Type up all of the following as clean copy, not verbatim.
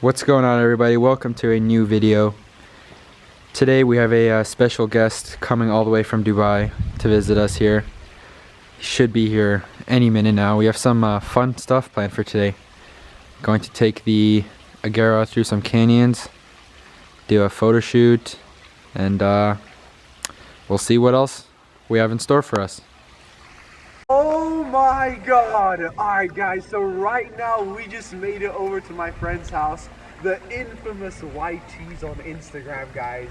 What's going on, everybody? Welcome to a new video. Today we have a special guest coming all the way from Dubai to visit us here. He should be here any minute now. We have some fun stuff planned for today. Going to take the Agera through some canyons, do a photo shoot, and we'll see what else we have in store for us. Oh my god! Alright guys, so right now we just made it over to my friend's house, the infamous Whitesse on Instagram, guys.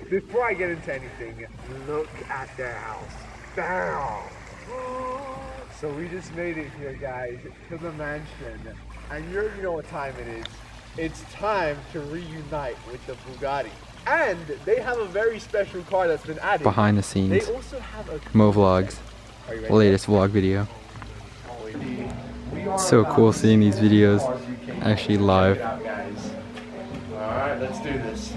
Before I get into anything, look at their house. Damn! So we just made it here, guys, to the mansion, and you already know what time it is. It's time to reunite with the Bugatti. And they have a very special car that's been added. Behind the scenes. They also have a Mo Vlogs. Latest vlog video. It's so cool seeing these videos actually live. Alright, let's do this.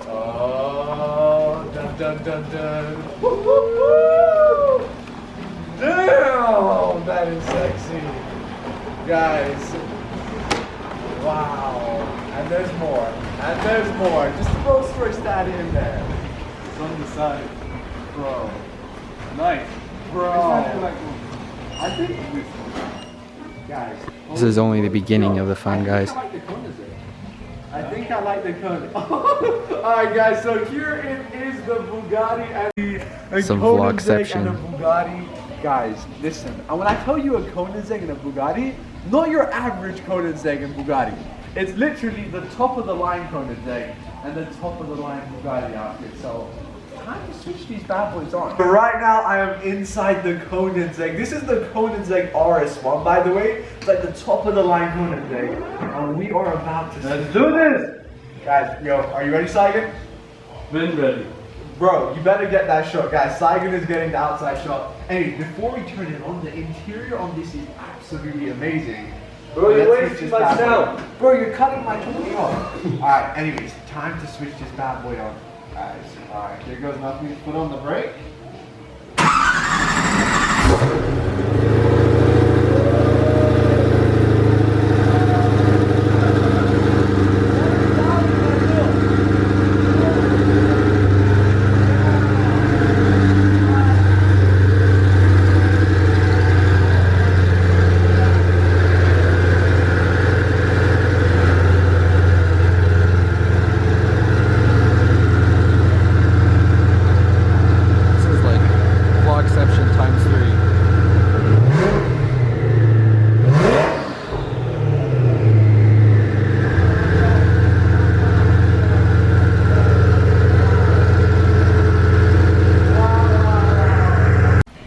Oh, dun dun dun dun. Woo-hoo-hoo! Damn, that is sexy. Guys. Wow. And there's more. And there's more. Just throw Swiss that in there. It's on the side. Bro. Nice. Bro. I think guys. This is only the beginning of the fun, guys. I think I like the cone. Alright guys, so here it is, the Bugatti and Some Koenigsegg vlogception. and a Bugatti. Guys, listen, and when I tell you a Koenigsegg and a Bugatti, not your average Koenigsegg and Bugatti. It's literally the top of the line Koenigsegg and the top of the line Bugatti outfit. So time to switch these bad boys on. But right now I am inside the Koenigsegg. This is the Koenigsegg RS1, by the way. It's like the top of the line Koenigsegg. And we are about to let's do this! Guys, yo, are you ready, Saigon? Been ready. Bro, you better get that shot, guys. Saigon is getting the outside shot. Hey, before we turn it on, the interior on this is absolutely amazing. Bro, you're wasting my sound. Bro, you're cutting my talking off. Alright, anyways, time to switch this bad boy on. Guys, alright, here goes nothing. Put on the brake.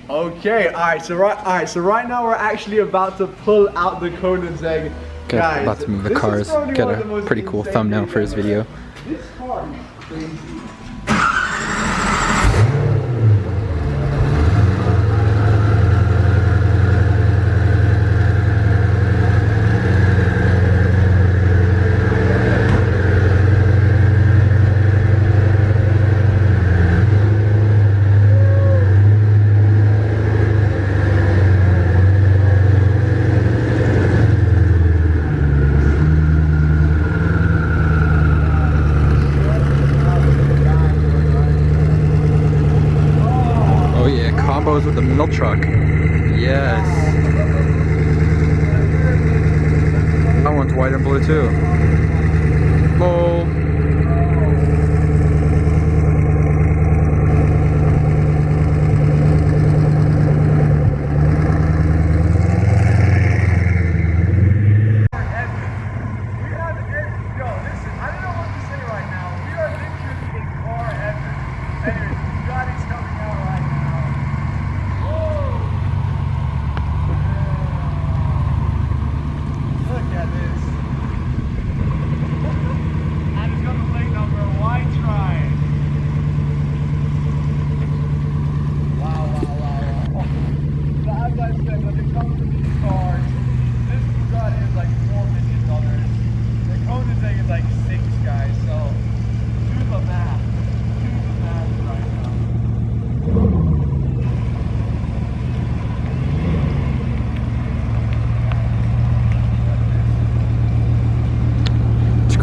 Okay, alright, so right now we're actually about to pull out the Koenigsegg. Okay, Guys, about to move the cars. Get a pretty cool thumbnail for his video. This car is crazy. With the milk truck. Yes. That one's white and blue too. Oh.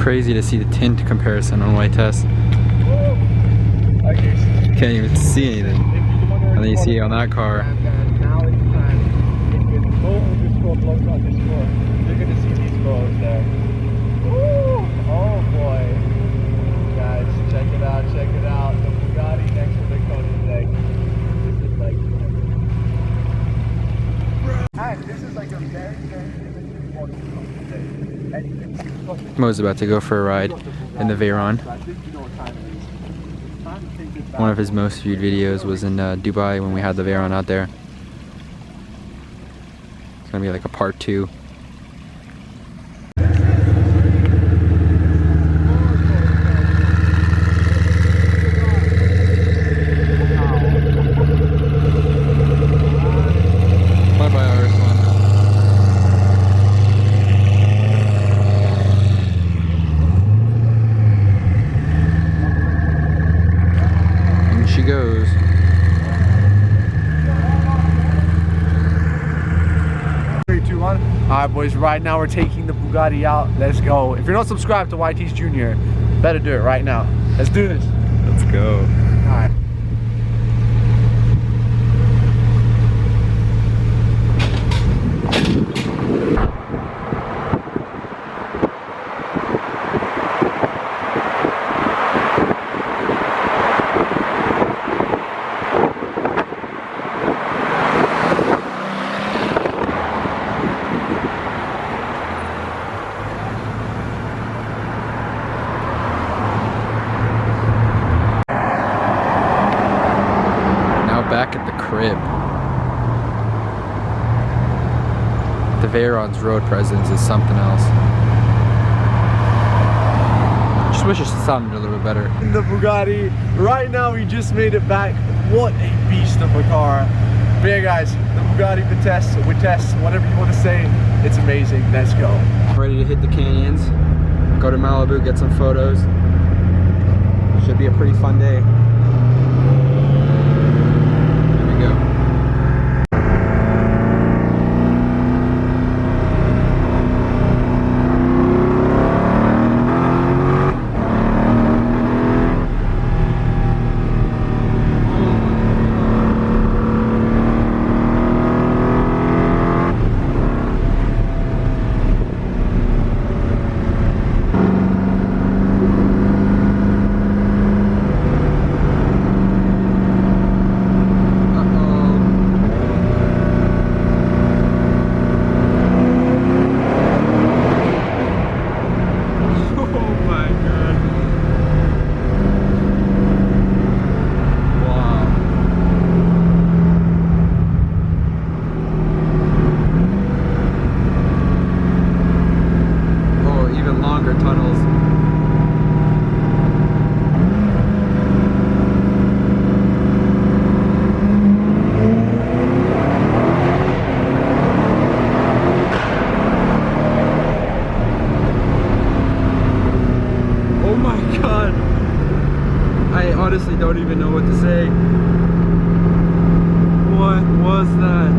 crazy to see the tint comparison on Whitesse. Can't even see anything. And then you see on that car. Now is the time. If you go underscore blogs underscore, you're gonna see these photos there. Woo! Oh boy. Guys, check it out, check it out. The Bugatti next to the Koenigsegg. This is like this is like a very, very limited model Koenigsegg. Mo's about to go for a ride in the Veyron. One of his most viewed videos was in Dubai when we had the Veyron out there. It's gonna be like a part 2. Goes. Three, two, one. Alright boys, right now we're taking the Bugatti out. Let's go. If you're not subscribed to Whitesse Jr., better do it right now. Let's do this. Let's go. Alright. Back at the crib. The Veyron's road presence is something else. Just wish it sounded a little bit better. In the Bugatti, right now we just made it back. What a beast of a car. But yeah guys, the Bugatti Whitesse, whatever you want to say, it's amazing. Let's go. Ready to hit the canyons, go to Malibu, get some photos. Should be a pretty fun day. honestly don't even know what to say. What was that?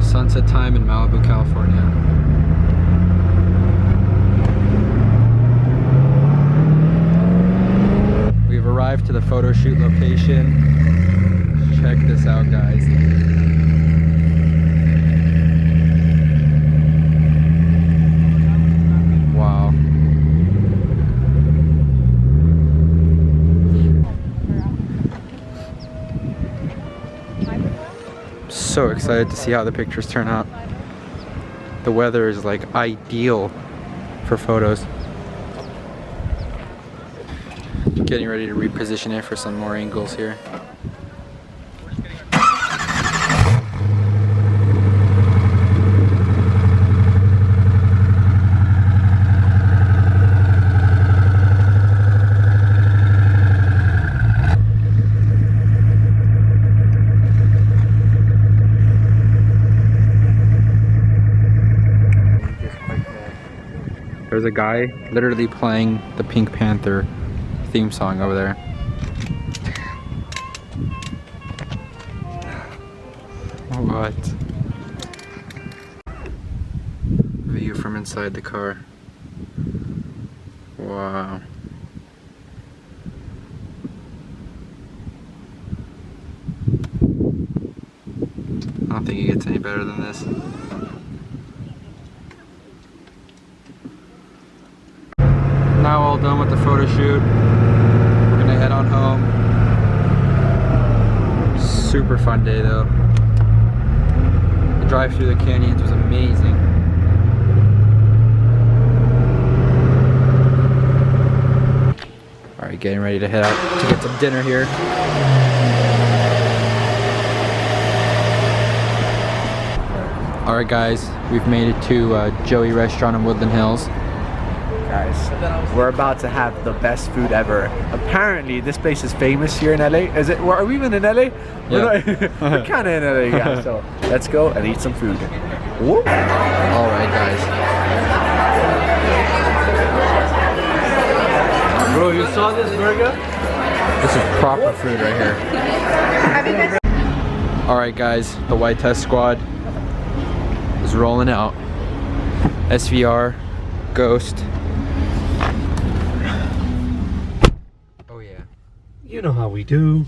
Sunset time in Malibu, California. We've arrived to the photo shoot location. Check this out, guys. Wow. So excited to see how the pictures turn out. The weather is like ideal for photos. Getting ready to reposition it for some more angles here. There's a guy literally playing the Pink Panther theme song over there. What? View from inside the car. Wow. I don't think it gets any better than this. Now all done with the photo shoot. We're gonna head on home. Super fun day though. The drive through the canyons was amazing. Alright, getting ready to head out to get some dinner here. Alright guys, we've made it to Joey Restaurant in Woodland Hills. Guys, we're about to have the best food ever. Apparently, this place is famous here in LA. Is it? Are we even in LA? Yeah. We're kind of in LA, guys. So let's go and eat some food. Whoop. Alright guys. Bro, you saw this burger? This is proper food right here. Alright guys, the Whitesse squad is rolling out. SVR, Ghost. Oh yeah. You know how we do.